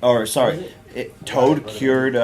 or sorry, Toad cured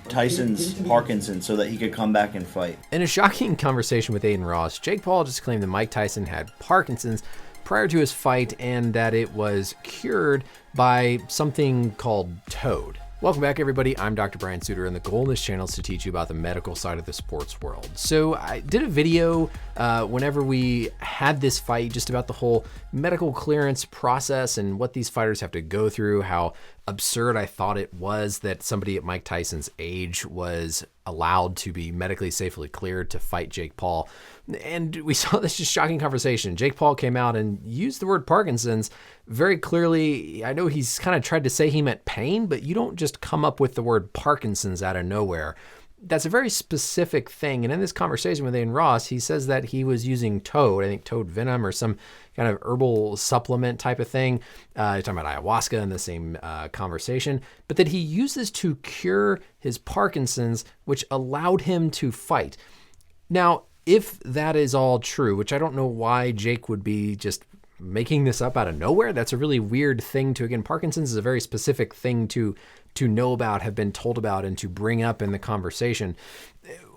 Tyson's Parkinson so that he could come back and fight. In a shocking conversation with Adin Ross, Jake Paul just claimed that Mike Tyson had Parkinson's prior to his fight and that it was cured by something called Toad. Welcome back, everybody. I'm Dr. Brian Sutterer, and the goal of this channel is to teach you about the medical side of the sports world. So I did a video whenever we had this fight just about the whole medical clearance process and what these fighters have to go through, how absurd I thought it was that somebody at Mike Tyson's age was allowed to be medically safely cleared to fight Jake Paul. And we saw this just shocking conversation. Jake Paul came out and used the word Parkinson's very clearly. I know he's kind of tried to say he meant pain, but you don't just come up with the word Parkinson's out of nowhere. That's a very specific thing. And in this conversation with Adin Ross, he says that he was using toad, I think toad venom or some kind of herbal supplement type of thing. Talking about ayahuasca in the same conversation, but that he uses to cure his Parkinson's, which allowed him to fight. Now, if that is all true, which I don't know why Jake would be just making this up out of nowhere. That's a really weird thing to, again, Parkinson's is a very specific thing to know about, have been told about, and to bring up in the conversation.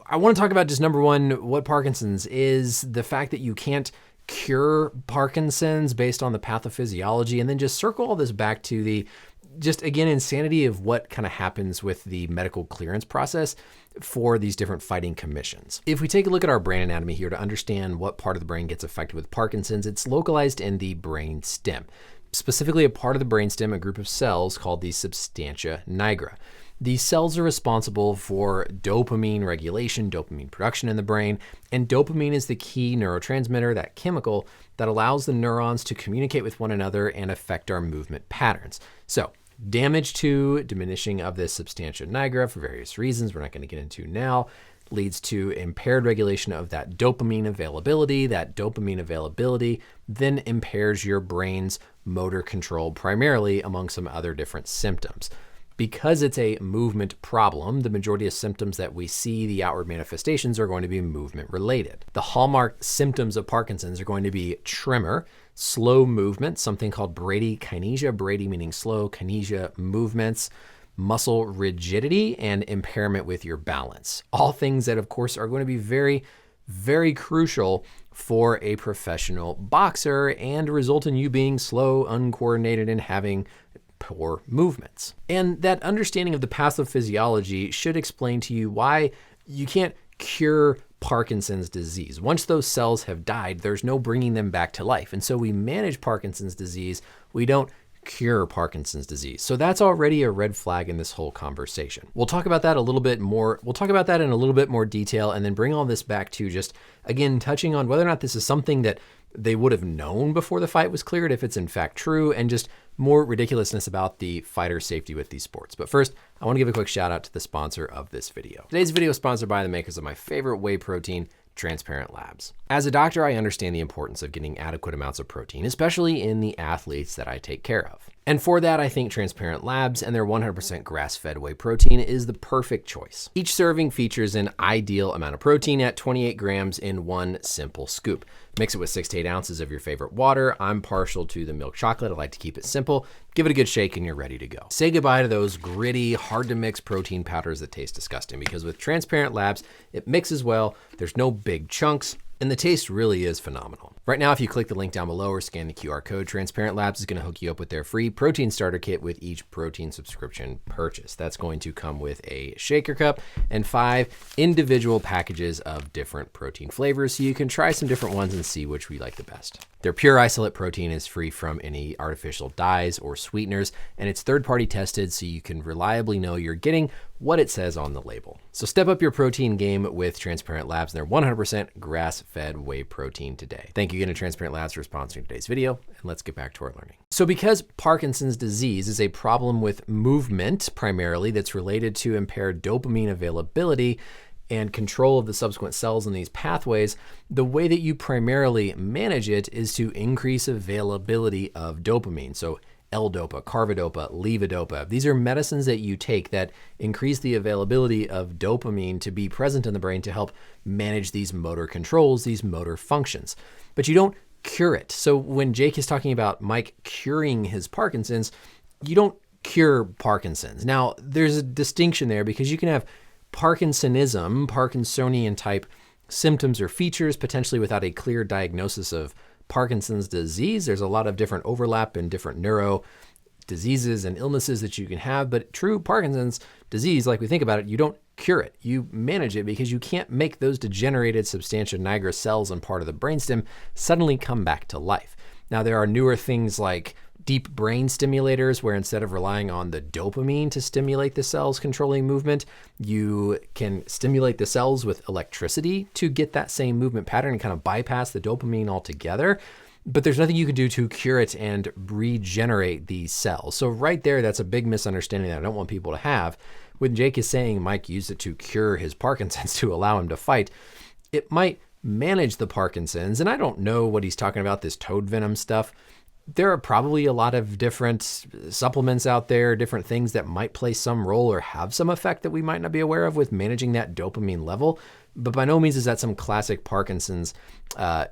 I want to talk about just number one, what Parkinson's is, the fact that you can't cure Parkinson's based on the pathophysiology, and then just circle all this back to the, just again, insanity of what kind of happens with the medical clearance process for these different fighting commissions. If we take a look at our brain anatomy here to understand what part of the brain gets affected with Parkinson's, it's localized in the brain stem, specifically a part of the brain stem, a group of cells called the substantia nigra. These cells are responsible for dopamine regulation, dopamine production in the brain, and dopamine is the key neurotransmitter, that chemical that allows the neurons to communicate with one another and affect our movement patterns. So, damage to diminishing of this substantia nigra for various reasons we're not going to get into now leads to impaired regulation of that dopamine availability. That dopamine availability then impairs your brain's motor control primarily, among some other different symptoms. Because it's a movement problem, the majority of symptoms that we see, the outward manifestations, are going to be movement related. The hallmark symptoms of Parkinson's are going to be tremor, slow movement, something called bradykinesia, brady meaning slow, kinesia movements, muscle rigidity, and impairment with your balance. All things that, of course, are going to be very, very crucial for a professional boxer and result in you being slow, uncoordinated, and having poor movements. And that understanding of the pathophysiology should explain to you why you can't cure Parkinson's disease. Once those cells have died, there's no bringing them back to life. And so we manage Parkinson's disease. We don't cure Parkinson's disease. So that's already a red flag in this whole conversation. We'll talk about that a little bit more. We'll talk about that in a little bit more detail and then bring all this back to just, again, touching on whether or not this is something that they would have known before the fight was cleared, if it's in fact true, and just more ridiculousness about the fighter safety with these sports. But first, I want to give a quick shout out to the sponsor of this video. Today's video is sponsored by the makers of my favorite whey protein, Transparent Labs. As a doctor, I understand the importance of getting adequate amounts of protein, especially in the athletes that I take care of. And for that, I think Transparent Labs and their 100% grass-fed whey protein is the perfect choice. Each serving features an ideal amount of protein at 28 grams in one simple scoop. Mix it with 6 to 8 ounces of your favorite water. I'm partial to the milk chocolate. I like to keep it simple. Give it a good shake and you're ready to go. Say goodbye to those gritty, hard to mix protein powders that taste disgusting, because with Transparent Labs, it mixes well. There's no big chunks, and the taste really is phenomenal. Right now, if you click the link down below or scan the QR code, Transparent Labs is going to hook you up with their free protein starter kit with each protein subscription purchase. That's going to come with a shaker cup and 5 individual packages of different protein flavors, so you can try some different ones and see which we like the best. Their pure isolate protein is free from any artificial dyes or sweeteners, and it's third-party tested, so you can reliably know you're getting what it says on the label. So step up your protein game with Transparent Labs and their 100% grass-fed whey protein today. Thank you again to Transparent Labs for sponsoring today's video, and let's get back to our learning. So because Parkinson's disease is a problem with movement primarily that's related to impaired dopamine availability and control of the subsequent cells in these pathways, the way that you primarily manage it is to increase availability of dopamine. So L-Dopa, carbidopa, levodopa. These are medicines that you take that increase the availability of dopamine to be present in the brain to help manage these motor controls, these motor functions. But you don't cure it. So when Jake is talking about Mike curing his Parkinson's, you don't cure Parkinson's. Now, there's a distinction there because you can have Parkinsonism, Parkinsonian type symptoms or features, potentially without a clear diagnosis of Parkinson's disease. There's a lot of different overlap in different neuro diseases and illnesses that you can have, but true Parkinson's disease, like we think about it, you don't cure it. You manage it because you can't make those degenerated substantia nigra cells on part of the brainstem suddenly come back to life. Now, there are newer things like deep brain stimulators where instead of relying on the dopamine to stimulate the cells controlling movement, you can stimulate the cells with electricity to get that same movement pattern and kind of bypass the dopamine altogether. But there's nothing you can do to cure it and regenerate these cells. So right there, that's a big misunderstanding that I don't want people to have. When Jake is saying Mike used it to cure his Parkinson's to allow him to fight, it might manage the Parkinson's. And I don't know what he's talking about, this toad venom stuff. There are probably a lot of different supplements out there, different things that might play some role or have some effect that we might not be aware of with managing that dopamine level. But by no means is that some classic Parkinson's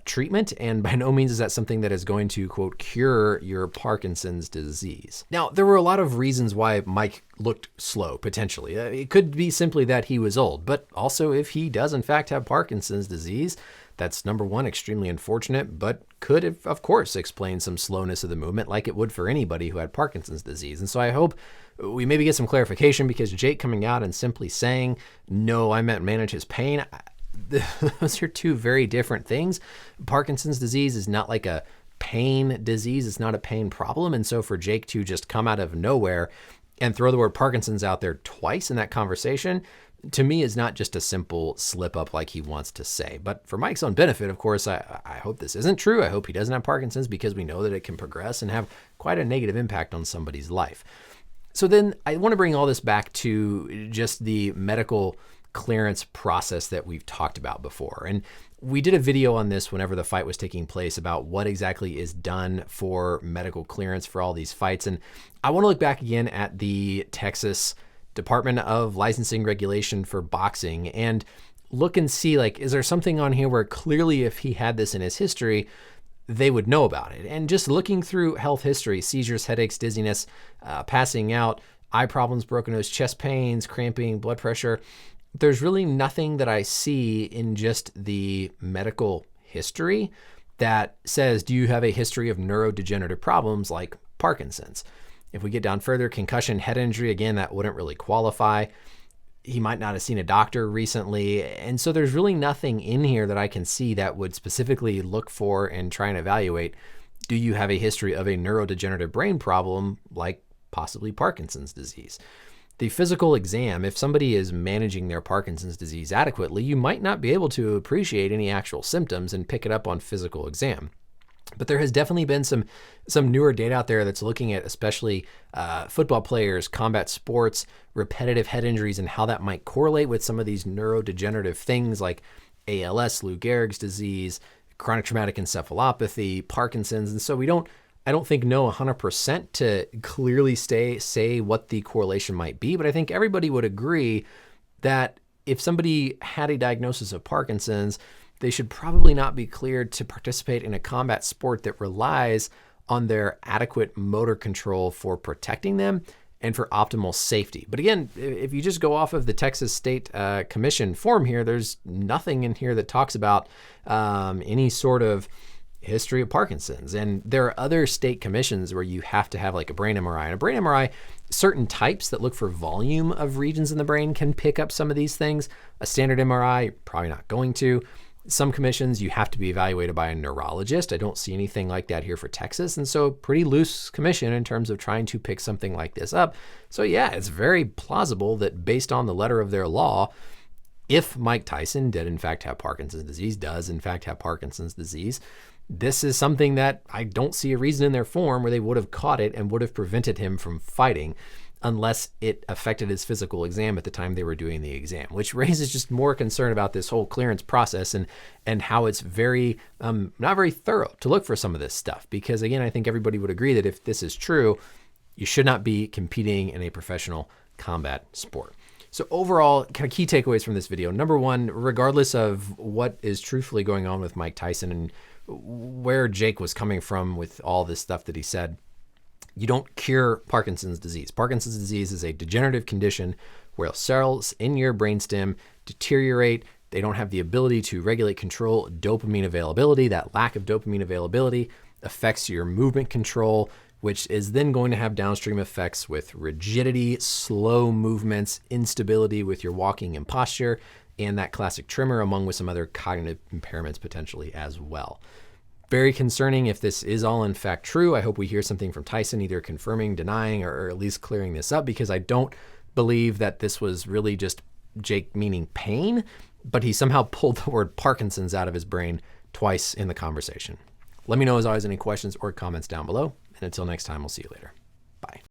treatment. And by no means is that something that is going to, quote, cure your Parkinson's disease. Now, there were a lot of reasons why Mike looked slow, potentially. It could be simply that he was old, but also if he does in fact have Parkinson's disease, that's number one, extremely unfortunate, but could, of course, explain some slowness of the movement like it would for anybody who had Parkinson's disease. And so I hope we maybe get some clarification, because Jake coming out and simply saying, no, I meant manage his pain, those are two very different things. Parkinson's disease is not like a pain disease. It's not a pain problem. And so for Jake to just come out of nowhere and throw the word Parkinson's out there twice in that conversation, to me, is not just a simple slip up like he wants to say. But for Mike's own benefit, of course, I hope this isn't true. I hope he doesn't have Parkinson's, because we know that it can progress and have quite a negative impact on somebody's life. So then I want to bring all this back to just the medical clearance process that we've talked about before. And we did a video on this whenever the fight was taking place about what exactly is done for medical clearance for all these fights. And I want to look back again at the Texas Department of Licensing Regulation for boxing and look and see, like, is there something on here where clearly if he had this in his history, they would know about it? And just looking through health history, seizures, headaches, dizziness, passing out, eye problems, broken nose, chest pains, cramping, blood pressure, there's really nothing that I see in just the medical history that says, do you have a history of neurodegenerative problems like Parkinson's? If we get down further, concussion, head injury, again, that wouldn't really qualify. He might not have seen a doctor recently. And so there's really nothing in here that I can see that would specifically look for and try and evaluate, do you have a history of a neurodegenerative brain problem like possibly Parkinson's disease? The physical exam, if somebody is managing their Parkinson's disease adequately, you might not be able to appreciate any actual symptoms and pick it up on physical exam. But there has definitely been some newer data out there that's looking at especially football players, combat sports, repetitive head injuries, and how that might correlate with some of these neurodegenerative things like ALS, Lou Gehrig's disease, chronic traumatic encephalopathy, Parkinson's. And so I don't think know 100% to clearly say what the correlation might be, but I think everybody would agree that if somebody had a diagnosis of Parkinson's, they should probably not be cleared to participate in a combat sport that relies on their adequate motor control for protecting them and for optimal safety. But again, if you just go off of the Texas State Commission form here, there's nothing in here that talks about any sort of history of Parkinson's. And there are other state commissions where you have to have like a brain MRI. And a brain MRI, certain types that look for volume of regions in the brain can pick up some of these things. A standard MRI, you're probably not going to. Some commissions, you have to be evaluated by a neurologist. I don't see anything like that here for Texas. And so pretty loose commission in terms of trying to pick something like this up. So yeah, it's very plausible that based on the letter of their law, if Mike Tyson did in fact have Parkinson's disease, does in fact have Parkinson's disease, this is something that I don't see a reason in their form where they would have caught it and would have prevented him from fighting unless it affected his physical exam at the time they were doing the exam, which raises just more concern about this whole clearance process and how it's very, not very thorough to look for some of this stuff. Because again, I think everybody would agree that if this is true, you should not be competing in a professional combat sport. So overall, kind of key takeaways from this video. Number one, regardless of what is truthfully going on with Mike Tyson and where Jake was coming from with all this stuff that he said, You don't cure Parkinson's disease. Parkinson's disease is a degenerative condition where cells in your brainstem deteriorate. They don't have the ability to regulate, control dopamine availability. That lack of dopamine availability affects your movement control, which is then going to have downstream effects with rigidity, slow movements, instability with your walking and posture, and that classic tremor, among with some other cognitive impairments potentially as well. Very concerning if this is all in fact true. I hope we hear something from Tyson, either confirming, denying, or at least clearing this up, because I don't believe that this was really just Jake meaning pain, but he somehow pulled the word Parkinson's out of his brain twice in the conversation. Let me know, as always, any questions or comments down below. And until next time, we'll see you later. Bye.